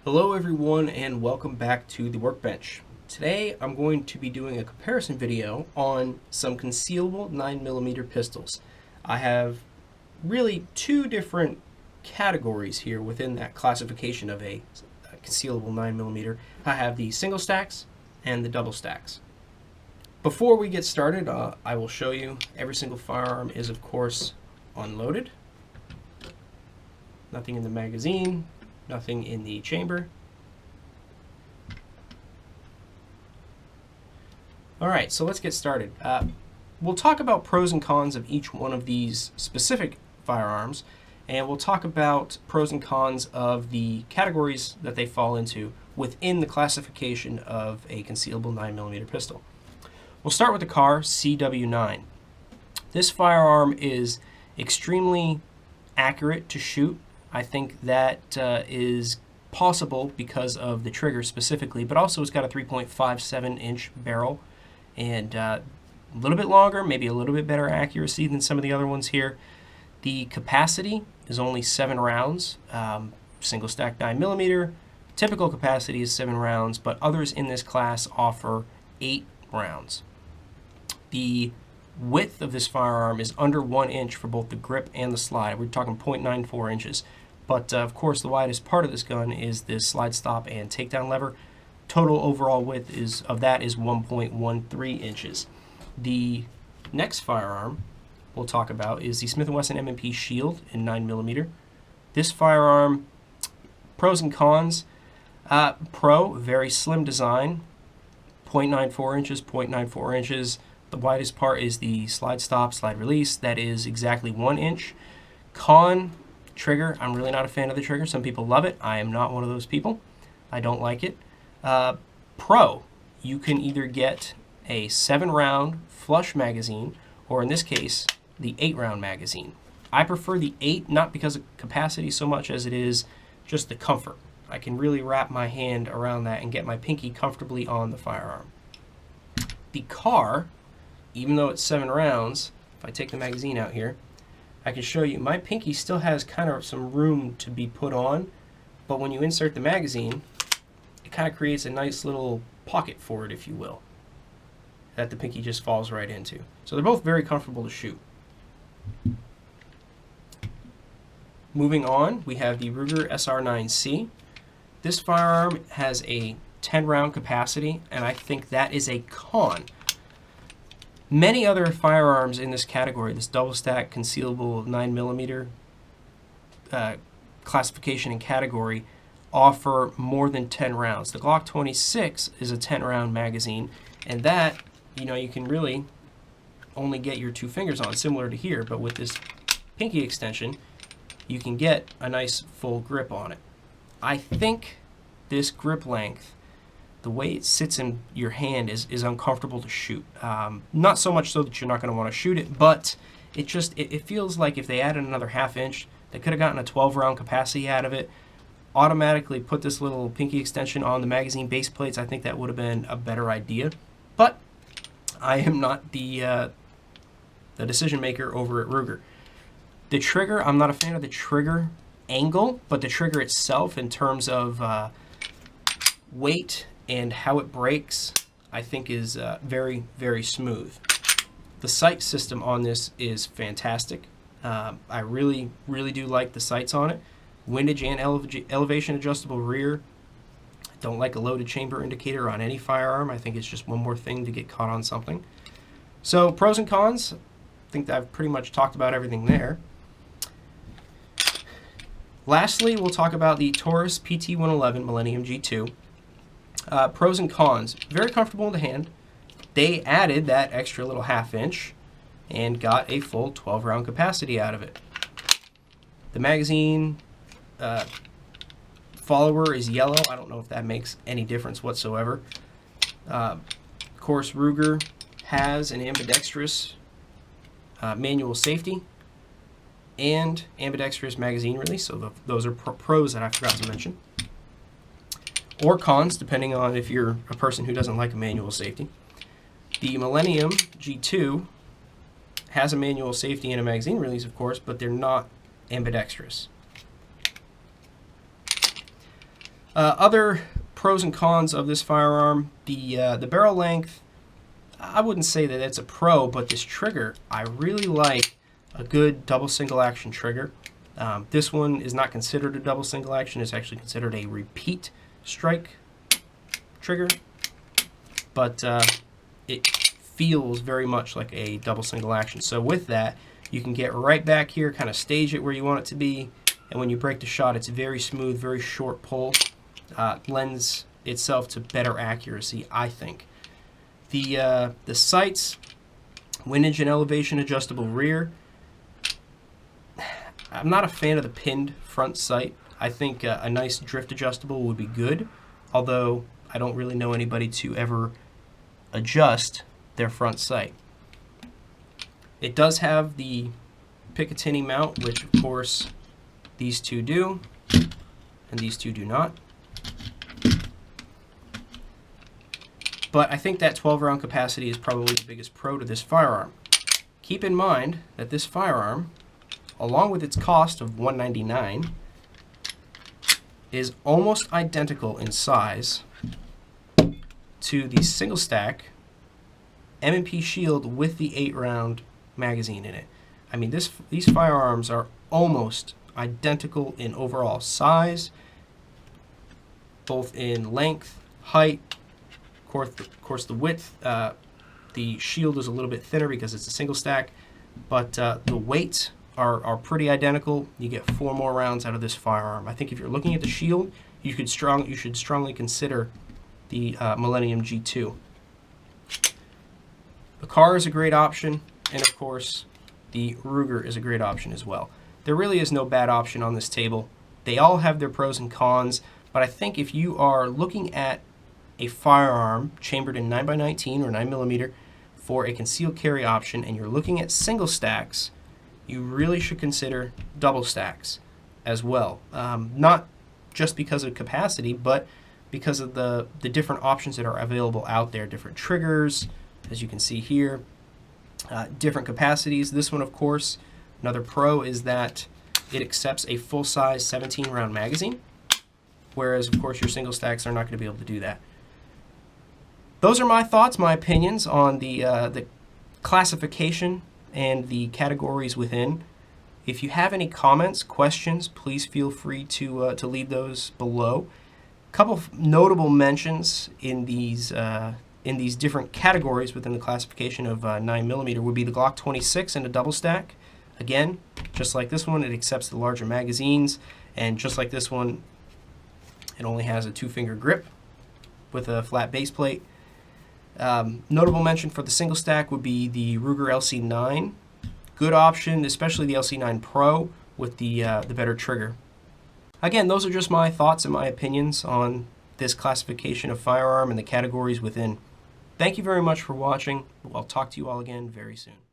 Hello everyone and welcome back to the workbench. Today I'm going to be doing a comparison video on some concealable 9mm pistols. I have really two different categories here within that classification of a concealable 9mm. I have the single stacks and the double stacks. Before we get started, I will show you every single firearm is of course unloaded. Nothing in the magazine. Nothing in the chamber. Alright, so let's get started. We'll talk about pros and cons of each one of these specific firearms, and we'll talk about pros and cons of the categories that they fall into within the classification of a concealable 9mm pistol. We'll start with the Kahr CW9. This firearm is extremely accurate to shoot. I think that is possible because of the trigger specifically, but also it's got a 3.57-inch barrel and a little bit longer, maybe a little bit better accuracy than some of the other ones here. The capacity is only 7 rounds, single stack 9mm. Typical capacity is 7 rounds, but others in this class offer 8 rounds. The width of this firearm is under 1 inch for both the grip and the slide. We're talking 0.94 inches. But of course, the widest part of this gun is this slide stop and takedown lever. Total overall width of that is 1.13 inches. The next firearm we'll talk about is the Smith & Wesson M&P Shield in 9mm. This firearm, pros and cons. Pro, very slim design, 0.94 inches, 0.94 inches. The widest part is the slide stop, slide release. That is exactly 1 inch. Con, trigger. I'm really not a fan of the trigger. Some people love it. I am not one of those people. I don't like it. Pro, you can either get a 7-round flush magazine, or in this case, the 8-round magazine. I prefer the 8, not because of capacity so much as it is just the comfort. I can really wrap my hand around that and get my pinky comfortably on the firearm. The Kahr, even though it's 7 rounds, if I take the magazine out here, I can show you my pinky still has kind of some room to be put on, but when you insert the magazine, it kind of creates a nice little pocket for it, if you will, that the pinky just falls right into. So they're both very comfortable to shoot. Moving on, we have the Ruger SR9C. This firearm has a 10-round capacity, and I think that is a con. Many other firearms in this category, this double stack concealable 9mm classification and category, offer more than 10 rounds. The Glock 26 is a 10-round magazine, and that, you can really only get your 2 fingers on, similar to here, but with this pinky extension, you can get a nice full grip on it. I think this grip length, the way it sits in your hand is uncomfortable to shoot. Not so much so that you're not going to want to shoot it, but it feels like if they added another ½ inch, they could have gotten a 12-round capacity out of it. Automatically put this little pinky extension on the magazine base plates. I think that would have been a better idea. But I am not the decision maker over at Ruger. The trigger, I'm not a fan of the trigger angle, but the trigger itself in terms of weight and how it breaks, I think is very, very smooth. The sight system on this is fantastic. I really, really do like the sights on it. Windage and elevation adjustable rear. I don't like a loaded chamber indicator on any firearm. I think it's just one more thing to get caught on something. So pros and cons, I think that I've pretty much talked about everything there. Lastly, we'll talk about the Taurus PT-111 Millennium G2. Pros and cons, very comfortable in the hand. They added that extra little ½ inch and got a full 12-round capacity out of it. The magazine follower is yellow. I don't know if that makes any difference whatsoever. Of course, Ruger has an ambidextrous manual safety and ambidextrous magazine release, so those are pros that I forgot to mention. Or cons, depending on if you're a person who doesn't like a manual safety. The Millennium G2 has a manual safety and a magazine release, of course, but they're not ambidextrous. Other pros and cons of this firearm, the barrel length, I wouldn't say that it's a pro, but this trigger, I really like a good double single action trigger. This one is not considered a double single action, it's actually considered a repeat strike trigger, but it feels very much like a double single action. So with that, you can get right back here, kind of stage it where you want it to be, and when you break the shot, it's very smooth, very short pull. Lends itself to better accuracy, I think. The sights, windage and elevation adjustable rear. I'm not a fan of the pinned front sight. I think a nice drift adjustable would be good, although I don't really know anybody to ever adjust their front sight. It does have the Picatinny mount, which of course these two do, and these two do not. But I think that 12 round capacity is probably the biggest pro to this firearm. Keep in mind that this firearm, along with its cost of $199, is almost identical in size to the single stack M&P Shield with the 8 round magazine in it. I mean, these firearms are almost identical in overall size, both in length, height, of course the width. The Shield is a little bit thinner because it's a single stack, but the weights are pretty identical. You get 4 more rounds out of this firearm. I think if you're looking at the Shield, you should strongly consider the Millennium G2. The Car is a great option, and of course the Ruger is a great option as well. There really is no bad option on this table. They all have their pros and cons, but I think if you are looking at a firearm chambered in 9x19 or 9mm for a concealed carry option, and you're looking at single stacks, you really should consider double stacks as well. Not just because of capacity, but because of the different options that are available out there. Different triggers, as you can see here, different capacities. This one, of course, another pro is that it accepts a full-size 17 round magazine, whereas of course your single stacks are not going to be able to do that. Those are my thoughts, my opinions on the classification and the categories within. If you have any comments, questions, please feel free to leave those below. A couple of notable mentions in these different categories within the classification of 9mm would be the Glock 26 and a double stack. Again, just like this one, it accepts the larger magazines, and just like this one, it only has a 2-finger grip with a flat base plate. Notable mention for the single stack would be the Ruger LC9. Good option, especially the LC9 Pro with the better trigger. Again, those are just my thoughts and my opinions on this classification of firearm and the categories within. Thank you very much for watching. I'll talk to you all again very soon.